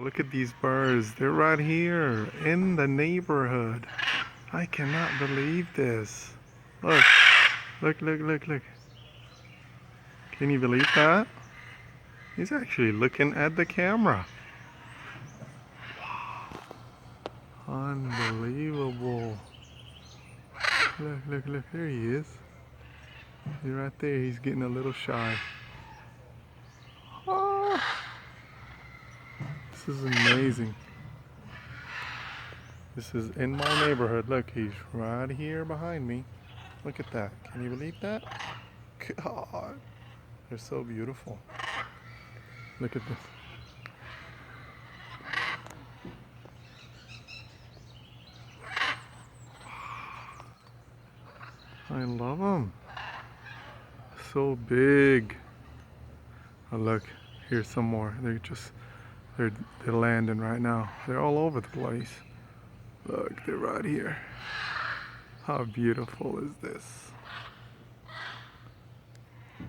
Look at these birds. They're right here in the neighborhood. I cannot believe this. Look, look. Can you believe that? He's actually looking at the camera. Unbelievable. Look, there he is. He's right there. He's getting a little shy. Oh, this is amazing. This is in my neighborhood. Look, he's right here behind me. Look at that. Can you believe that? God, they're so beautiful. Look at this. I love them. So big. Oh, look, here's some more. They're landing right now. They're all over the place. Look, they're right here. How beautiful is this?